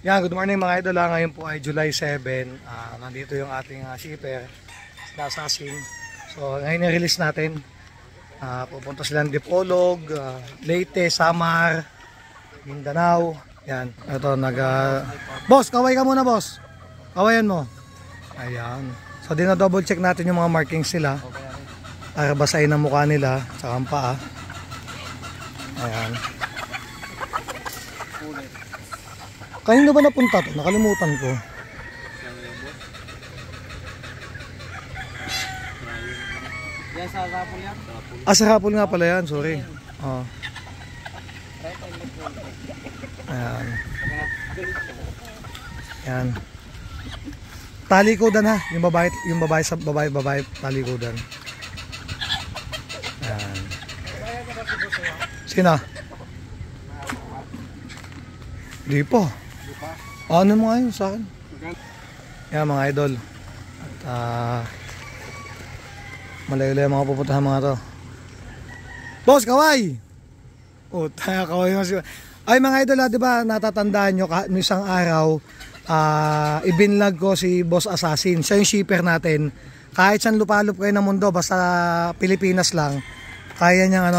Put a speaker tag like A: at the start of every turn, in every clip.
A: Yan, good morning mga idol. Ngayon po ay July 7. Nandito yung ating shipper na Assassin. So ngayon i-release natin. Pupunta sila ng Dipolog, Leyte, Samar, Mindanao. Yan. Ito boss, kaway ka muna boss. Kawayan mo. Ayan. So dina-double check natin yung mga markings sila para basahin ang mukha nila sa ang paa. Ayan. Kanina ba napunta to? Nakalimutan ko.
B: Yan sa Rapol yan?
A: Sa Rapol nga pala yan, sorry. Oh. Ayan. Ayan. Talikodan ha, yung babae sa babae talikodan. Ayan. Sino? Di po. Ano mo ngayon sa akin? Yan mga idol. At malayo-layo mga pupuntahan mga to. Boss, kaway! O, tayo kaway mo siya. Ay mga idol, di ba natatandaan nyo isang araw, ibinlag ko si Boss Assassin. Siya yung shipper natin. Kahit saan lupalop kayo ng mundo, basta Pilipinas lang, kaya niyang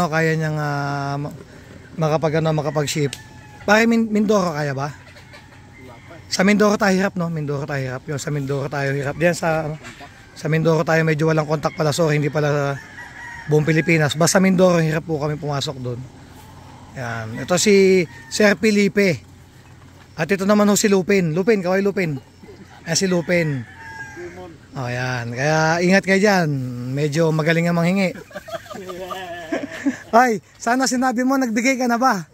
A: makapag-ship. Pare Mindoro kaya ba? Sa Mindoro tayo hirap, no? Mindoro tayo hirap. Yung sa Mindoro tayo hirap. Diyan sa Mindoro tayo medyo walang contact pala, so hindi pala buong Pilipinas. Basta Mindoro hirap po kami pumasok doon. Yan. Ito si Sir Felipe. At ito naman ho si Lupin. Lupin, kaway Lupin. Ayan si Lupin. Oh, yan. Kaya ingat kayo dyan. Medyo magaling ang manghingi. Ay, sana sinabi mo nagbigay ka na ba?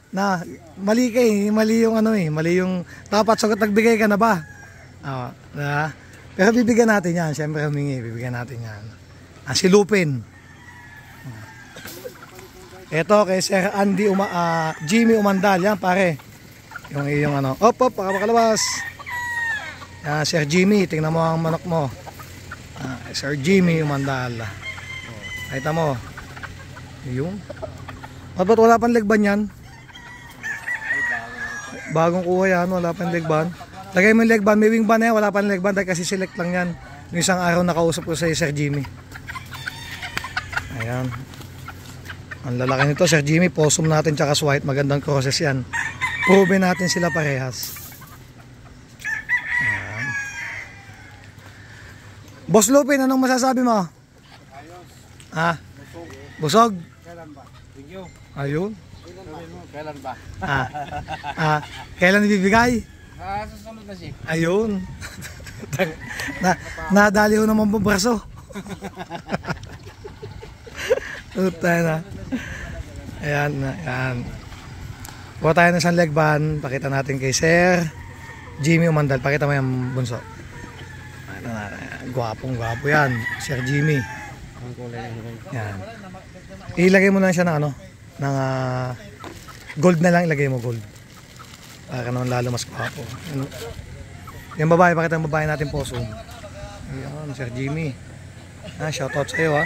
A: Na mali ka eh, mali yung mali yung dapat sagot, nagbigay ka na ba? Pero bibigyan natin yan, syempre humingi, bibigyan natin yan. Si Lupin. Ito kay Sir Andy Jimmy Umandal, yan pare. Yung pakalabas. Sir Jimmy, tingnan mo ang manok mo. Sir Jimmy Umandal. Kita mo. Yung. Ba't wala pang legban yan? Bagong kuha yan, wala pang legban. Lagay mo yung legban, may wingban na yan, wala pang legban dahil kasi select lang yan. Yung isang araw nakausap ko sa Sir Jimmy. Ayan. Ang lalaki nito, Sir Jimmy, possum natin tsaka white, magandang crosses yan. Proven natin sila parehas. Ayan. Boss Lupin, anong masasabi mo? Ayos. Busog?
B: Kailan ba? Thank you.
A: Ayun.
B: Kailan ba?
A: Kailan ibibigay?
B: Susunod na siya.
A: Ayun. Nadali ho naman po braso. Tayo na. Ayan. Buka tayo ng isang legban. Pakita natin kay Sir Jimmy Umandal. Pakita mo yung bunso. Gwapong-gwapo yan. Sir Jimmy. Yan. Ilagay mo na siya ng gold na lang, ilagay mo gold. Para naman lalo mas gwapo. Yung babae, pakita yung babae natin po. Ayan, Sir Jimmy. Shoutout sa iyo ha.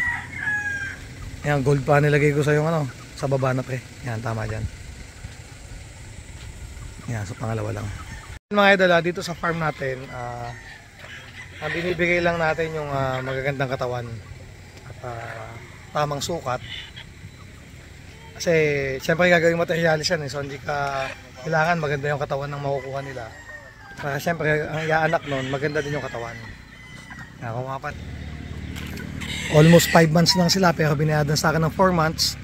A: Ayan, gold pa nilagay ko sa yung sa baba na pre. Ayan, tama dyan. Ayan, so pangalawa lang. Mga idol, dito sa farm natin, ang binibigay lang natin yung magagandang katawan at tamang sukat. Kasi siyempre gagawing materialis yan so hindi ka kailangan maganda yung katawan ng makukuha nila. Para siyempre ang iaanak nun, maganda din yung katawan. Kumapat. Almost 5 months lang sila pero binayadan sa akin ng 4 months.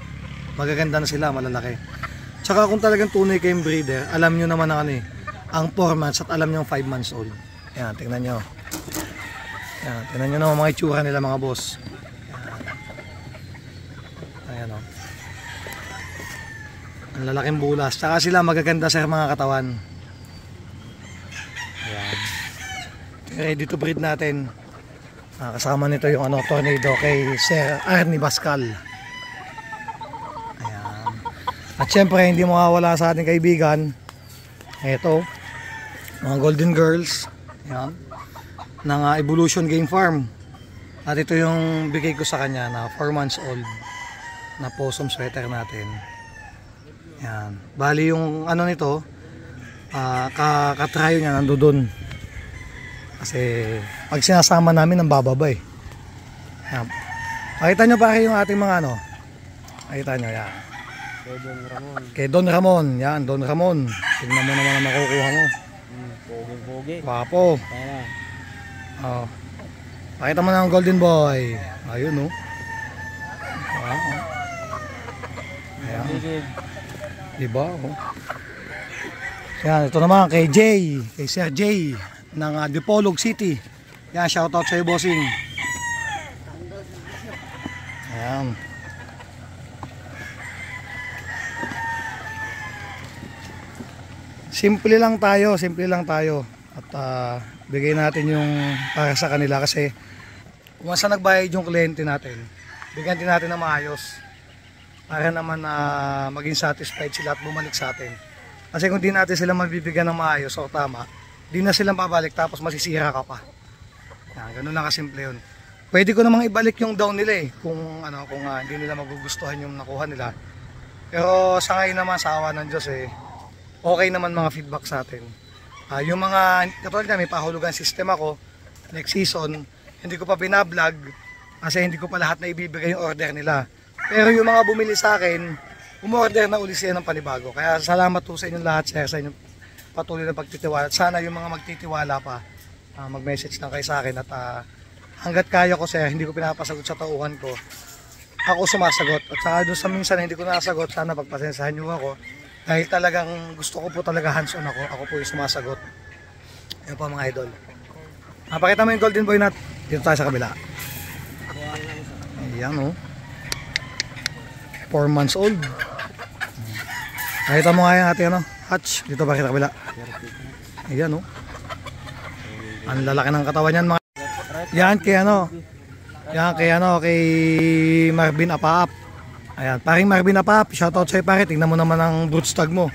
A: Magaganda na sila, malalaki. Tsaka kung talagang tunay kayong breeder, alam nyo naman ang 4 months at alam nyo ang 5 months old. Ayan, tingnan nyo. Ayan, tingnan nyo naman mga itsura nila mga boss. Ayan o. Ang lalaking bulas. Tsaka sila magaganda sa mga katawan. Ayan. Ready to breed natin. Kasama nito yung tornado kay Sir Arnie Bascal. Ayan. At syempre hindi mawawala sa ating kaibigan. Ito. Mga Golden Girls. Ayan. Ng Evolution Game Farm. At ito yung bigay ko sa kanya na 4 months old na possum sweater natin. Yan. Bali yung nito, katrayo niya nandoon. Kasi pag sinasama namin ang bababa eh. Yan. Makita nyo pare yung ating mga ano. Makita nyo yan. Kay Don Ramon. Yan, Don Ramon. Tingnan mo naman ang makukuha mo.
B: Pogi.
A: Wapo. Oh. Pakita mo na ang Golden Boy. Ayun oh. Wow. Ayan. Diba oh. Yan, ito naman kay Jay. Kay Sir Jay ng Dipolog City. Yan, shoutout sa iyo bossing. Ayan. Simple lang tayo at bigay natin yung para sa kanila kasi kung saan nagbayad yung kliyente natin, bigyan din natin na maayos para naman maging satisfied sila at bumalik sa atin. Kasi kung di natin sila mabibigyan ng maayos o tama, di na sila babalik tapos masisira ka pa. Yan, ganun lang kasimple yun. Pwede ko namang ibalik yung down nila eh kung hindi nila magugustuhan yung nakuha nila. Pero sa ngayon naman sa awa ng Diyos okay naman mga feedback sa atin. Yung mga katulad na may pahulugan system ako next season, hindi ko pa binablog kasi hindi ko pa lahat na ibibigay yung order nila. Pero yung mga bumili sa akin, umorder na uli siya ng panibago. Kaya salamat po sa inyong lahat, sir, sa inyong patuloy na pagtitiwala. At sana yung mga magtitiwala pa, mag-message lang kayo sa akin at hanggat kaya ko, sir, hindi ko pinapasagot sa tauhan ko, ako sumasagot. At saka doon sa minsan hindi ko nasagot, sana pagpasensahan nyo ako. Dahil talagang gusto ko po talaga hands-on ako po yung sumasagot. Ayun po mga idol. Pakita mo yung Golden Boy nat. Dito tayo sa kabila. Ayan o. 4 months old. Nakita mo nga yung ating hatch. Dito ba kita kabila. Ayan o. Ang lalaki ng katawan yan mga. Yan kay kay Marvin Apaap. Ayan, paring Marvin Apaap, shoutout sa'yo pare. Tingnan mo naman ang broodstag mo.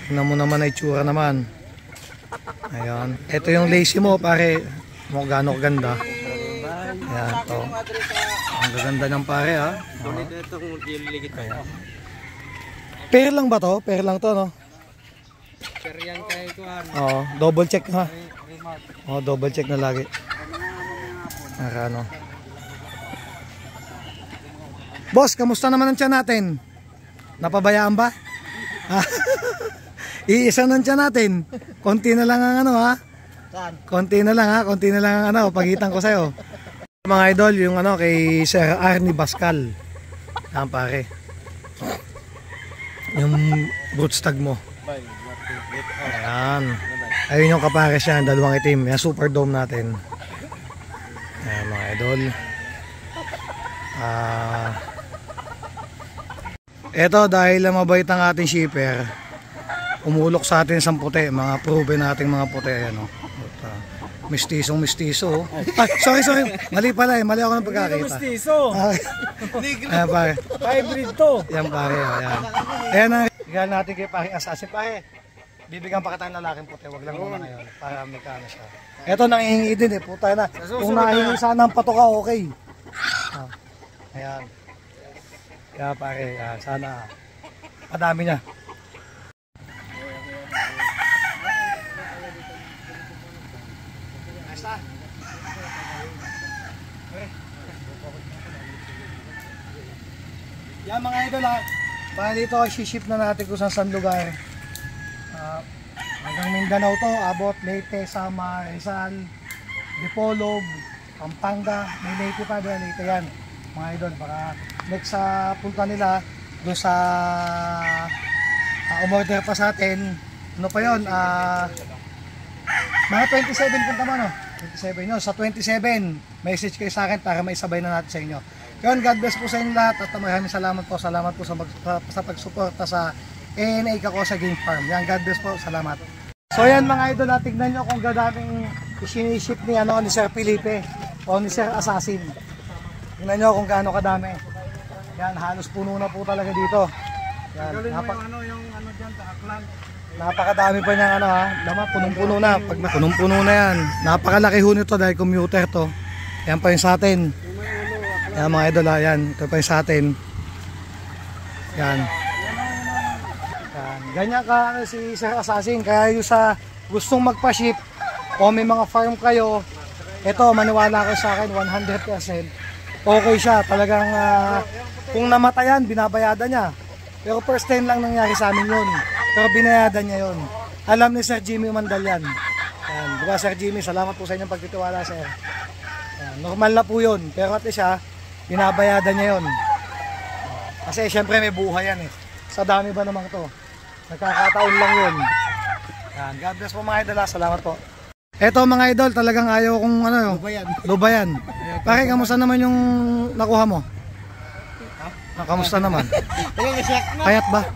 A: Tingnan mo naman ay tsura naman. Ayan, ito yung lacy mo pare. Mo gaano ganda. Ayan, to. Ang gaganda ng pare ha. Pair lang ba to? Pair lang to no?
B: Pair yan kay Kuan.
A: Oo, double check ha. Oo, double check na lagi. Ano. Boss, kamusta naman ang tiyan natin? Napabayaan ba? Iisa ng tiyan natin. Konti na lang ang ha. Konti na lang ang pagitan ko sa'yo. Mga idol, yung kay Sir Arnie Bascal. Yan pare. Yung broodstag mo. Ayan. Ayun yung kapares yan, dalawang itim. Yan, super dome natin. Ayan mga idol. Eto dahil mabait ang ating shipper, umulok sa atin sa puti, mga proven nating mga puti. Ayan mistisong. Ay, sorry. Mali pala mali ako ng pagkakita.
B: Mistiso.
A: Ayan pare.
B: Hybrid to.
A: Yan pare, ayan. Ayan ang regalo natin kay paring assassin pare. Bibigyan pa kita ng lalaking puti, wag lang muna ngayon para may kana siya. Eto nangihingi din puta na. Kung nahihingi sana ng patoka, okay. Ayan. Kaya pare, sana padami niya. Yan mga idol para dito ship na natin kung saan lugar. Hanggang Mindanao to, abot Leyte, Samar, Rizal, Dipolog, Pampanga, may Leyte pa doon, Leyte yan. Mga idol, para next sa punta nila doon sa umorder pa sa atin. Ano pa yun? Mga 27 punta mo 27 nyo. Sa 27 message kayo sa akin para maisabay na natin sa inyo. Yun, God bless po sa inyo lahat at maraming salamat po sa pagsuporta sa ANA Kakosa Game Farm. Yan, God bless po, salamat. So yan mga idol, tignan nyo kung gadaming isiniship ni Sir Felipe o ni Sir Assassin. Tingnan nyo kung gaano kadami. Yan, halos puno na po talaga dito. Yan, napakadami pa niyang laman, punong-puno na. Pag punong-puno na yan, napakalaki ho nito dahil commuter to. Yan pa yung sa atin. Yan mga idol, yan, ito pa yung sa atin. Yan. Ganyan ka si Sir Assassin. Kaya yung sa gustong magpa-ship o may mga farm kayo, ito maniwala ko sa akin 100% okay siya. Talagang kung namatayan, binabayadan niya. Pero first time lang nangyari sa amin yun. Pero binayadan niya yun. Alam ni Sir Jimmy Mandal yan. Yan. Diba Sir Jimmy, salamat po sa inyong pagtitiwala, sir. Yan. Normal na po yun. Pero at least siya, binabayadan niya yun. Kasi syempre may buhay yan eh. Sa dami ba naman to? Nagkakataon lang yun. Yan. God bless po mga idol. Salamat po. Eto mga idol, talagang ayaw kong ano, lubayan. Pare, kamusta naman yung nakuha mo? Kamusta naman? Payat ba?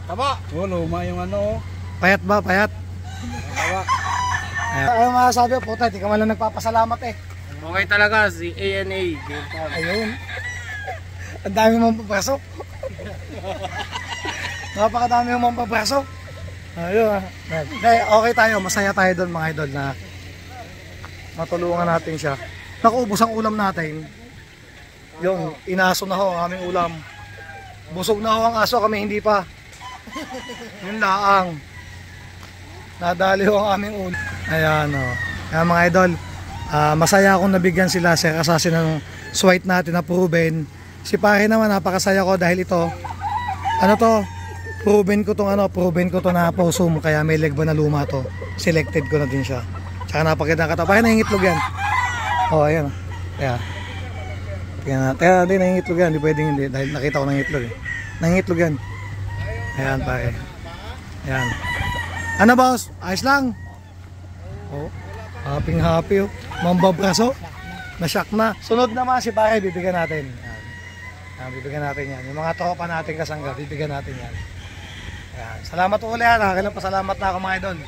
B: Tama. Oh, luma yung ano.
A: Payat ba? Payat?
B: Tama.
A: Ayaw masasabi po tayo, di ka man lang nagpapasalamat eh.
B: Okay talaga si ANA.
A: Ayun. Ang dami mong papasok. Napakadami mong papasok. Ayun. Okay tayo, masaya tayo doon mga idol na matulungan natin siya. Nakuubos ang ulam natin. Yung inaso na ho ang aming ulam. Busog na ho ang aso, kami hindi pa. Yun laang. Nadali ho ang aming ulam. Ayan o. Kaya mga idol, masaya akong nabigyan sila Sir Assassin ng swipe natin na proven. Si pare naman napakasaya ko dahil ito, ano to, proven ko to na posum, kaya may leg ba na luma to. Selected ko na din siya. Tsaka napakita ka to. Pare nangingitlog yan. O ayan. Kaya. Kaya hindi nangingitlog yan. Hindi pwedeng hindi. Dahil nakita ko nangingitlog eh. Nangingitlog yan. Ayan pare. Ayan. Ano boss? Ayos lang. Oh. Happy oh. Mambabraso. Na-shock na. Sunod naman si pare, bibigyan natin. Ayan, bibigyan natin yan. Yung mga tropa natin kasangga, bibigyan natin yan. Ayan. Salamat ulit. Kailan pa salamat na ako mga idol.